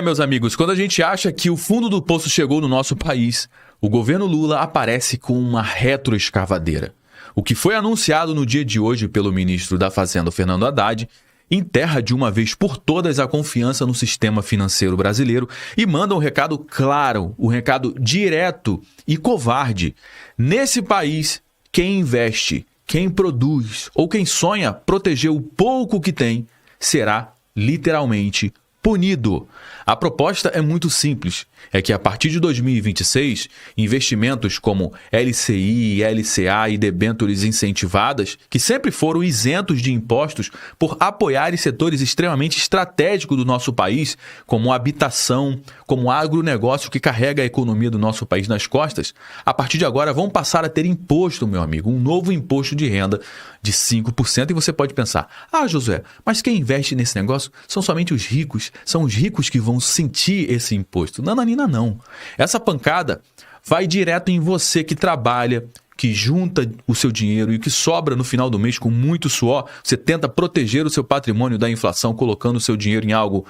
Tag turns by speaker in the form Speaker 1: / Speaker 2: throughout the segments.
Speaker 1: Meus amigos, quando a gente acha que o fundo do poço chegou no nosso país, o governo Lula aparece com uma retroescavadeira. O que foi anunciado no dia de hoje pelo ministro da Fazenda, Fernando Haddad, enterra de uma vez por todas a confiança no sistema financeiro brasileiro e manda um recado claro, um recado direto e covarde. Nesse país, quem investe, quem produz ou quem sonha proteger o pouco que tem, será literalmente punido. A proposta é muito simples, é que a partir de 2026, investimentos como LCI, LCA e debêntures incentivadas, que sempre foram isentos de impostos por apoiarem setores extremamente estratégicos do nosso país, como habitação, como agronegócio que carrega a economia do nosso país nas costas, a partir de agora vão passar a ter imposto, meu amigo, um novo imposto de renda de 5%. E você pode pensar, Josué, mas quem investe nesse negócio são somente os ricos, são os ricos que vão sentir esse imposto. Nananina, não. Essa pancada vai direto em você que trabalha, que junta o seu dinheiro e que sobra no final do mês com muito suor. Você tenta proteger o seu patrimônio da inflação colocando o seu dinheiro em algo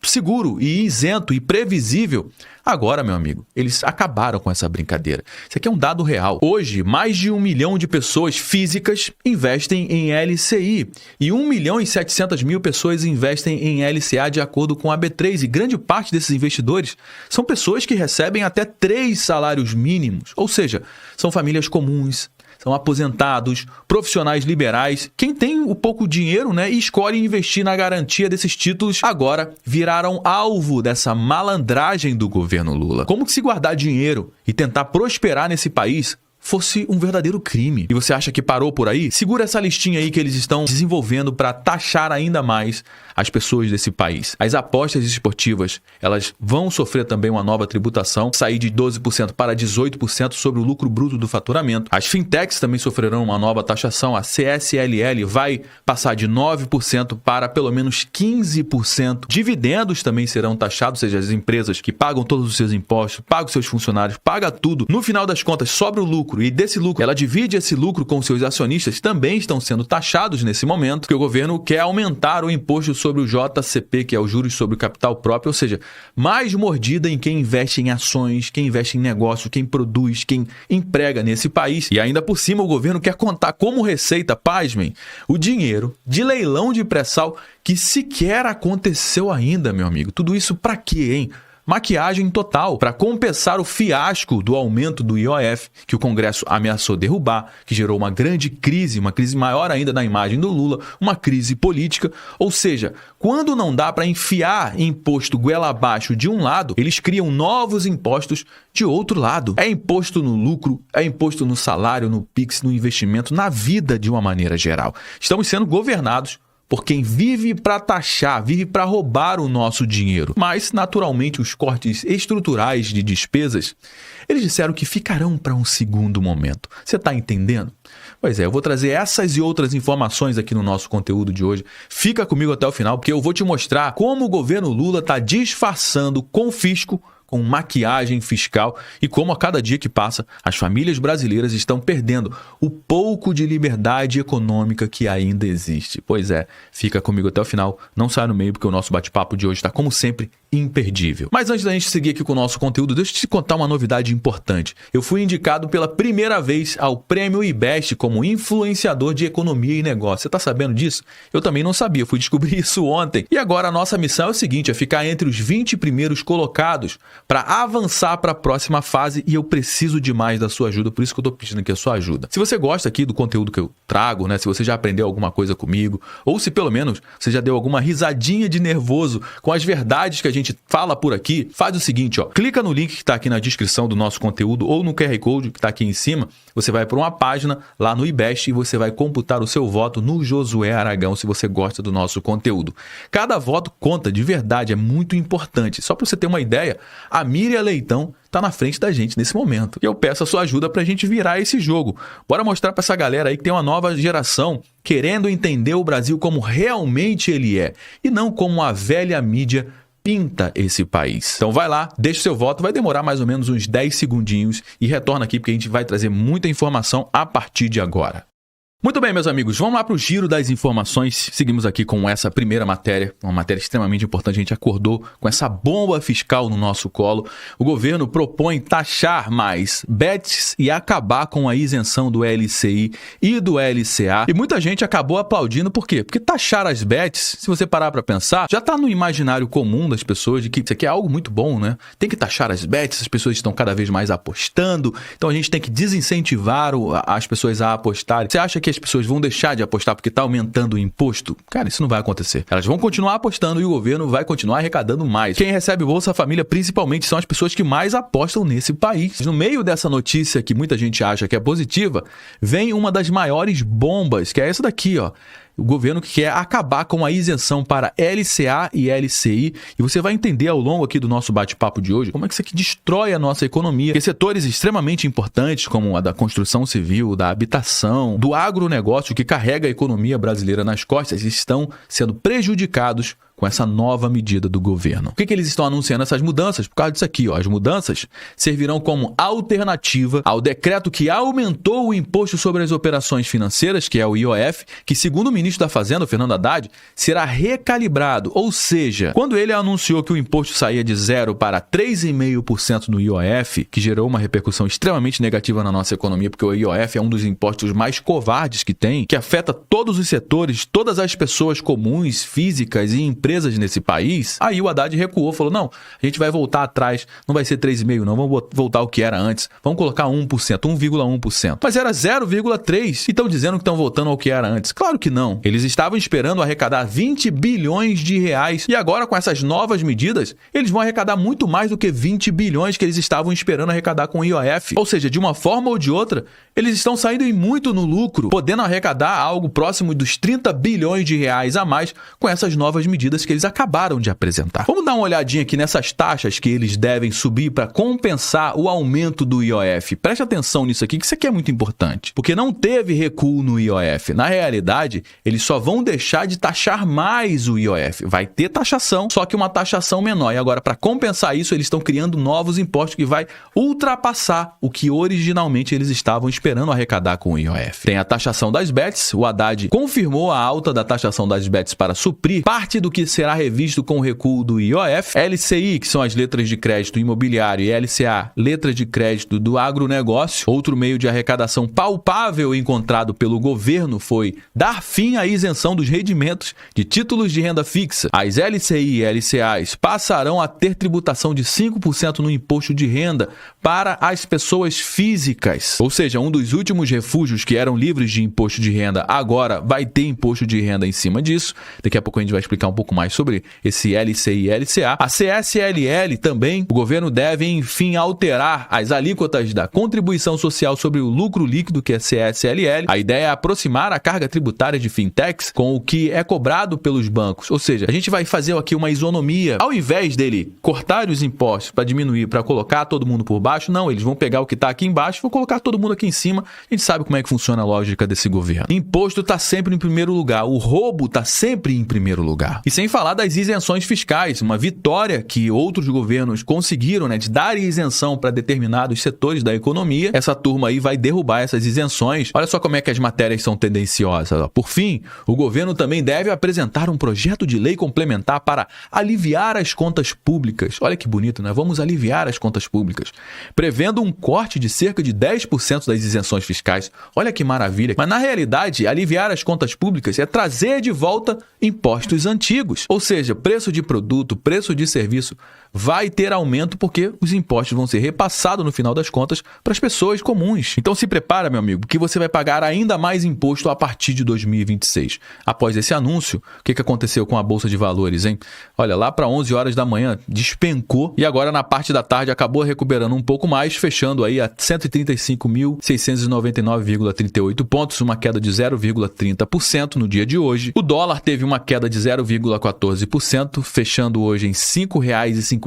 Speaker 1: seguro e isento e previsível. Agora, meu amigo, eles acabaram com essa brincadeira. Isso aqui é um dado real. Hoje, mais de 1 milhão de pessoas físicas investem em LCI e 1.700.000 pessoas investem em LCA de acordo com a B3. E grande parte desses investidores são pessoas que recebem até 3 salários mínimos, ou seja, são famílias comuns, são aposentados, profissionais liberais. Quem tem o pouco dinheiro, e escolhe investir na garantia desses títulos, agora viraram alvo dessa malandragem do governo Lula. Como que se guardar dinheiro e tentar prosperar nesse país fosse um verdadeiro crime? E você acha que parou por aí? Segura essa listinha aí que eles estão desenvolvendo para taxar ainda mais as pessoas desse país. As apostas esportivas, elas vão sofrer também uma nova tributação, sair de 12% para 18% sobre o lucro bruto do faturamento. As fintechs também sofrerão uma nova taxação. A CSLL vai passar de 9% para pelo menos 15%. Dividendos também serão taxados, ou seja, as empresas que pagam todos os seus impostos, pagam seus funcionários, pagam tudo. No final das contas, sobra o lucro. E desse lucro, ela divide esse lucro com seus acionistas, também estão sendo taxados nesse momento, porque o governo quer aumentar o imposto sobre o JCP, que é o juros sobre o capital próprio, ou seja, mais mordida em quem investe em ações, quem investe em negócio, quem produz, quem emprega nesse país. E ainda por cima o governo quer contar como receita, pasmem, o dinheiro de leilão de pré-sal que sequer aconteceu ainda, meu amigo. Tudo isso pra quê, hein? Maquiagem total, para compensar o fiasco do aumento do IOF, que o Congresso ameaçou derrubar, que gerou uma grande crise, uma crise maior ainda na imagem do Lula, uma crise política. Ou seja, quando não dá para enfiar imposto goela abaixo de um lado, eles criam novos impostos de outro lado. É imposto no lucro, é imposto no salário, no PIX, no investimento, na vida de uma maneira geral. Estamos sendo governados por quem vive para taxar, vive para roubar o nosso dinheiro. Mas, naturalmente, os cortes estruturais de despesas, eles disseram que ficarão para um segundo momento. Você está entendendo? Pois é, eu vou trazer essas e outras informações aqui no nosso conteúdo de hoje. Fica comigo até o final, porque eu vou te mostrar como o governo Lula está disfarçando com fisco, com maquiagem fiscal, e como a cada dia que passa, as famílias brasileiras estão perdendo o pouco de liberdade econômica que ainda existe. Pois é, fica comigo até o final, não sai no meio, porque o nosso bate-papo de hoje está, como sempre, imperdível. Mas antes da gente seguir aqui com o nosso conteúdo, deixa eu te contar uma novidade importante. Eu fui indicado pela primeira vez ao Prêmio IBEST como influenciador de economia e negócio. Você tá sabendo disso? Eu também não sabia, fui descobrir isso ontem. E agora a nossa missão é o seguinte, é ficar entre os 20 primeiros colocados para avançar para a próxima fase, e eu preciso demais da sua ajuda, por isso que eu tô pedindo aqui a sua ajuda. Se você gosta aqui do conteúdo que eu trago, se você já aprendeu alguma coisa comigo, ou se pelo menos você já deu alguma risadinha de nervoso com as verdades que a gente fala por aqui, faz o seguinte, clica no link que está aqui na descrição do nosso conteúdo ou no QR Code que está aqui em cima, você vai para uma página lá no IBEST e você vai computar o seu voto no Josué Aragão, se você gosta do nosso conteúdo. Cada voto conta de verdade, é muito importante. Só para você ter uma ideia, a Miriam Leitão está na frente da gente nesse momento. E eu peço a sua ajuda para a gente virar esse jogo. Bora mostrar para essa galera aí que tem uma nova geração querendo entender o Brasil como realmente ele é, e não como a velha mídia pinta esse país. Então vai lá, deixa o seu voto, vai demorar mais ou menos uns 10 segundinhos e retorna aqui porque a gente vai trazer muita informação a partir de agora. Muito bem, meus amigos, vamos lá para o giro das informações. Seguimos aqui com essa primeira matéria, uma matéria extremamente importante. A gente acordou com essa bomba fiscal no nosso colo. O governo propõe taxar mais bets e acabar com a isenção do LCI e do LCA. E muita gente acabou aplaudindo, por quê? Porque taxar as bets, se você parar para pensar, já está no imaginário comum das pessoas de que isso aqui é algo muito bom, né? Tem que taxar as bets, as pessoas estão cada vez mais apostando, então a gente tem que desincentivar as pessoas a apostarem. Você acha que as pessoas vão deixar de apostar porque está aumentando o imposto? Cara, isso não vai acontecer. Elas vão continuar apostando e o governo vai continuar arrecadando mais. Quem recebe Bolsa Família, principalmente, são as pessoas que mais apostam nesse país. No meio dessa notícia que muita gente acha que é positiva, vem uma das maiores bombas, que é essa daqui, ó. O governo que quer acabar com a isenção para LCA e LCI. E você vai entender ao longo aqui do nosso bate-papo de hoje como é que isso aqui destrói a nossa economia. Porque setores extremamente importantes, como a da construção civil, da habitação, do agronegócio, que carrega a economia brasileira nas costas, estão sendo prejudicados com essa nova medida do governo. Por que eles estão anunciando essas mudanças? Por causa disso aqui, ó. As mudanças servirão como alternativa ao decreto que aumentou o imposto sobre as operações financeiras, que é o IOF, que, segundo o ministro da Fazenda, o Fernando Haddad, será recalibrado. Ou seja, quando ele anunciou que o imposto saía de 0 para 3,5% no IOF, que gerou uma repercussão extremamente negativa na nossa economia, porque o IOF é um dos impostos mais covardes que tem, que afeta todos os setores, todas as pessoas comuns, físicas e empresas nesse país. Aí o Haddad recuou, falou, não, a gente vai voltar atrás, não vai ser 3,5% não, vamos voltar ao que era antes, vamos colocar 1%, 1,1%. Mas era 0,3% e estão dizendo que estão voltando ao que era antes. Claro que não. Eles estavam esperando arrecadar 20 bilhões de reais e agora com essas novas medidas, eles vão arrecadar muito mais do que 20 bilhões que eles estavam esperando arrecadar com o IOF. Ou seja, de uma forma ou de outra, eles estão saindo muito no lucro, podendo arrecadar algo próximo dos 30 bilhões de reais a mais com essas novas medidas que eles acabaram de apresentar. Vamos dar uma olhadinha aqui nessas taxas que eles devem subir para compensar o aumento do IOF. Preste atenção nisso aqui, que isso aqui é muito importante, porque não teve recuo no IOF. Na realidade, eles só vão deixar de taxar mais o IOF. Vai ter taxação, só que uma taxação menor. E agora, para compensar isso, eles estão criando novos impostos que vai ultrapassar o que originalmente eles estavam esperando arrecadar com o IOF. Tem a taxação das bets. O Haddad confirmou a alta da taxação das bets para suprir parte do que será revisto com o recuo do IOF. LCI, que são as letras de crédito imobiliário, e LCA, letras de crédito do agronegócio. Outro meio de arrecadação palpável encontrado pelo governo foi dar fim à isenção dos rendimentos de títulos de renda fixa. As LCI e LCAs passarão a ter tributação de 5% no imposto de renda para as pessoas físicas. Ou seja, um dos últimos refúgios que eram livres de imposto de renda agora vai ter imposto de renda em cima disso. Daqui a pouco a gente vai explicar um pouco mais sobre esse LCI e LCA. A CSLL também, o governo deve, enfim, alterar as alíquotas da contribuição social sobre o lucro líquido, que é CSLL. A ideia é aproximar a carga tributária de fintechs com o que é cobrado pelos bancos. Ou seja, a gente vai fazer aqui uma isonomia. Ao invés dele cortar os impostos para diminuir, para colocar todo mundo por baixo, não, eles vão pegar o que está aqui embaixo e vão colocar todo mundo aqui em cima. A gente sabe como é que funciona a lógica desse governo. Imposto está sempre em primeiro lugar. O roubo está sempre em primeiro lugar. E sem falar das isenções fiscais, uma vitória que outros governos conseguiram, né, de dar isenção para determinados setores da economia. Essa turma aí vai derrubar essas isenções. Olha só como é que as matérias são tendenciosas. Por fim, o governo também deve apresentar um projeto de lei complementar para aliviar as contas públicas. Olha que bonito, né? Vamos aliviar as contas públicas, prevendo um corte de cerca de 10% das isenções fiscais. Olha que maravilha. Mas na realidade, aliviar as contas públicas é trazer de volta impostos antigos. Ou seja, preço de produto, preço de serviço vai ter aumento porque os impostos vão ser repassados no final das contas para as pessoas comuns. Então se prepara, meu amigo, que você vai pagar ainda mais imposto a partir de 2026. Após esse anúncio, o que aconteceu com a Bolsa de Valores, hein? Olha, lá para 11 horas da manhã despencou e agora na parte da tarde acabou recuperando um pouco mais, fechando aí a 135.699,38 pontos, uma queda de 0,30% no dia de hoje. O dólar teve uma queda de 0,14%, fechando hoje em R$ 5,56.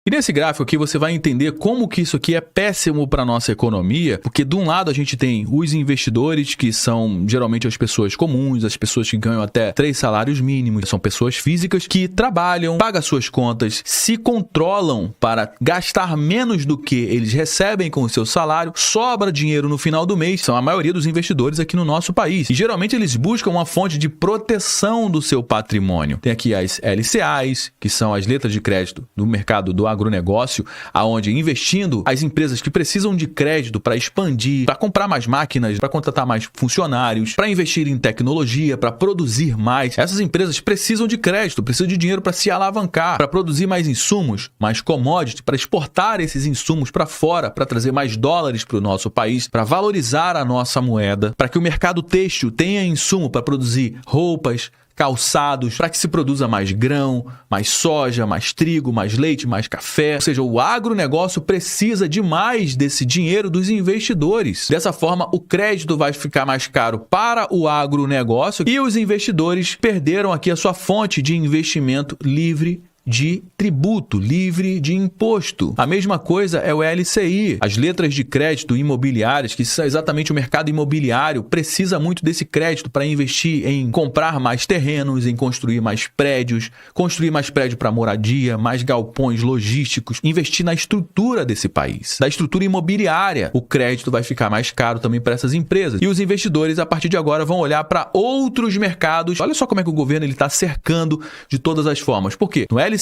Speaker 1: E nesse gráfico aqui você vai entender como que isso aqui é péssimo para a nossa economia, porque de um lado a gente tem os investidores, que são geralmente as pessoas comuns, as pessoas que ganham até 3 salários mínimos, são pessoas físicas que trabalham, pagam suas contas, se controlam para gastar menos do que eles recebem com o seu salário, sobra dinheiro no final do mês, são a maioria dos investidores aqui no nosso país. E geralmente eles buscam uma fonte de proteção do seu patrimônio. Tem aqui as LCAs, que são as letras de crédito do mercado do agronegócio, aonde investindo as empresas que precisam de crédito para expandir, para comprar mais máquinas, para contratar mais funcionários, para investir em tecnologia, para produzir mais. Essas empresas precisam de crédito, precisam de dinheiro para se alavancar, para produzir mais insumos, mais commodities, para exportar esses insumos para fora, para trazer mais dólares para o nosso país, para valorizar a nossa moeda, para que o mercado têxtil tenha insumo para produzir roupas, calçados, para que se produza mais grão, mais soja, mais trigo, mais leite, mais café. Ou seja, o agronegócio precisa demais desse dinheiro dos investidores. Dessa forma, o crédito vai ficar mais caro para o agronegócio e os investidores perderam aqui a sua fonte de investimento livre de tributo, livre de imposto. A mesma coisa é o LCI. As letras de crédito imobiliárias, que são exatamente o mercado imobiliário, precisa muito desse crédito para investir em comprar mais terrenos, em construir mais prédios para moradia, mais galpões logísticos, investir na estrutura desse país, da estrutura imobiliária. O crédito vai ficar mais caro também para essas empresas. E os investidores, a partir de agora, vão olhar para outros mercados. Olha só como é que o governo está cercando de todas as formas. Por quê? No LCA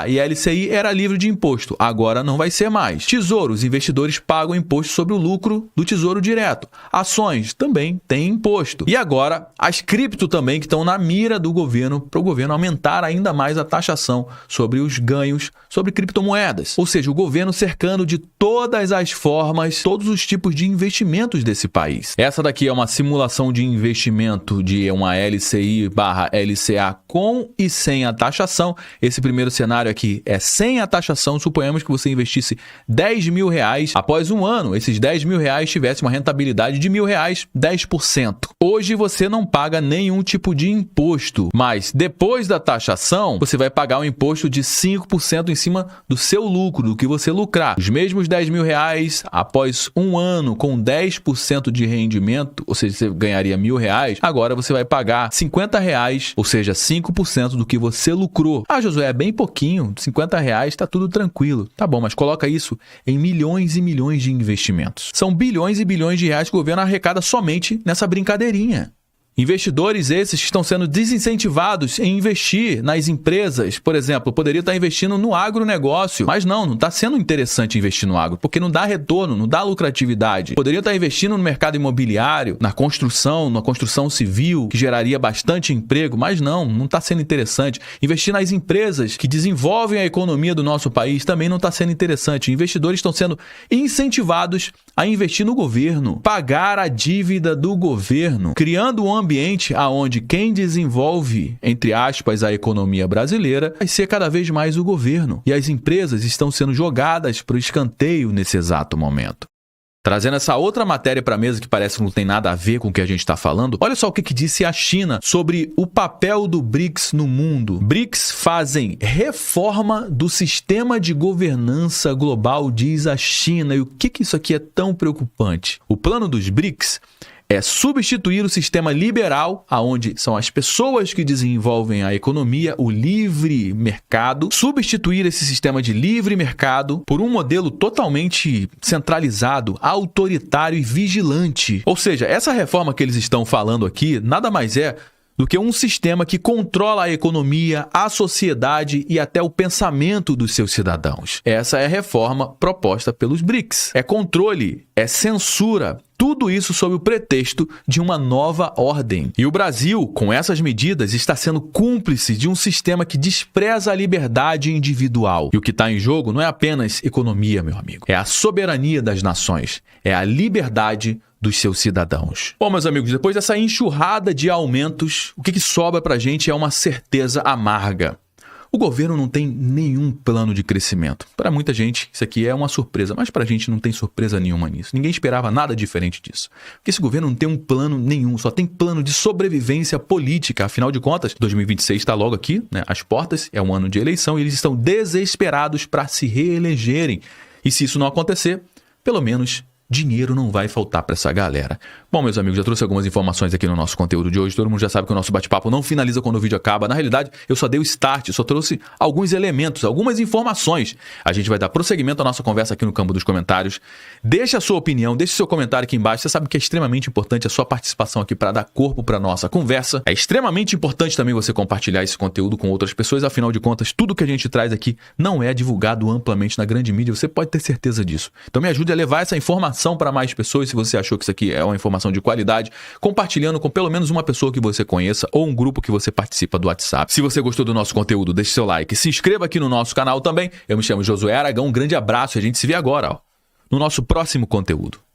Speaker 1: e LCI era livre de imposto, agora não vai ser mais. Tesouro, os investidores pagam imposto sobre o lucro do Tesouro Direto. Ações também têm imposto. E agora, as cripto também que estão na mira do governo, para o governo aumentar ainda mais a taxação sobre os ganhos sobre criptomoedas. Ou seja, o governo cercando de todas as formas, todos os tipos de investimentos desse país. Essa daqui é uma simulação de investimento de uma LCI/LCA com e sem a taxação. Esse primeiro cenário aqui é sem a taxação. Suponhamos que você investisse 10 mil reais. Após um ano, esses 10 mil reais tivessem uma rentabilidade de R$1.000, 10%. Hoje você não paga nenhum tipo de imposto, mas depois da taxação, você vai pagar um imposto de 5% em cima do seu lucro, do que você lucrar. Os mesmos 10 mil reais, após um ano com 10% de rendimento, ou seja, você ganharia R$1.000, agora você vai pagar R$50, ou seja, 5% do que você lucrou. Ah, Josué, é bem pouquinho, R$50 tá tudo tranquilo. Tá bom, mas coloca isso em milhões e milhões de investimentos. São bilhões e bilhões de reais que o governo arrecada somente nessa brincadeirinha. Investidores esses que estão sendo desincentivados em investir nas empresas. Por exemplo, poderia estar investindo no agronegócio, mas não está sendo interessante investir no agro, porque não dá retorno, não dá lucratividade. Poderia estar investindo no mercado imobiliário, na construção civil, que geraria bastante emprego, mas não está sendo interessante. Investir nas empresas que desenvolvem a economia do nosso país também não está sendo interessante. Investidores estão sendo incentivados a investir no governo, pagar a dívida do governo, criando um ambiente onde quem desenvolve, entre aspas, a economia brasileira vai ser cada vez mais o governo. E as empresas estão sendo jogadas para o escanteio nesse exato momento. Trazendo essa outra matéria para a mesa que parece que não tem nada a ver com o que a gente está falando, olha só o que disse a China sobre o papel do BRICS no mundo. BRICS fazem reforma do sistema de governança global, diz a China. E o que isso aqui é tão preocupante? O plano dos BRICS é substituir o sistema liberal, onde são as pessoas que desenvolvem a economia, o livre mercado, substituir esse sistema de livre mercado por um modelo totalmente centralizado, autoritário e vigilante. Ou seja, essa reforma que eles estão falando aqui nada mais é do que um sistema que controla a economia, a sociedade e até o pensamento dos seus cidadãos. Essa é a reforma proposta pelos BRICS. É controle, é censura, tudo isso sob o pretexto de uma nova ordem. E o Brasil, com essas medidas, está sendo cúmplice de um sistema que despreza a liberdade individual. E o que está em jogo não é apenas economia, meu amigo. É a soberania das nações. É a liberdade dos seus cidadãos. Bom, meus amigos, depois dessa enxurrada de aumentos, o que sobra pra gente é uma certeza amarga. O governo não tem nenhum plano de crescimento. Para muita gente, isso aqui é uma surpresa, mas para a gente não tem surpresa nenhuma nisso. Ninguém esperava nada diferente disso. Porque esse governo não tem um plano nenhum, só tem plano de sobrevivência política. Afinal de contas, 2026 está logo aqui, né, às portas, é um ano de eleição e eles estão desesperados para se reelegerem. E se isso não acontecer, pelo menos dinheiro não vai faltar para essa galera. Bom, meus amigos, já trouxe algumas informações aqui no nosso conteúdo de hoje. Todo mundo já sabe que o nosso bate-papo não finaliza quando o vídeo acaba. Na realidade, eu só dei o start, só trouxe alguns elementos, algumas informações. A gente vai dar prosseguimento à nossa conversa aqui no campo dos comentários. Deixa a sua opinião, deixa o seu comentário aqui embaixo. Você sabe que é extremamente importante a sua participação aqui para dar corpo para nossa conversa. É extremamente importante também você compartilhar esse conteúdo com outras pessoas. Afinal de contas, tudo que a gente traz aqui não é divulgado amplamente na grande mídia. Você pode ter certeza disso. Então me ajude a levar essa informação para mais pessoas. Se você achou que isso aqui é uma informação de qualidade, compartilhando com pelo menos uma pessoa que você conheça ou um grupo que você participa do WhatsApp. Se você gostou do nosso conteúdo, deixe seu like, se inscreva aqui no nosso canal também. Eu me chamo Josué Aragão, um grande abraço e a gente se vê agora, no nosso próximo conteúdo.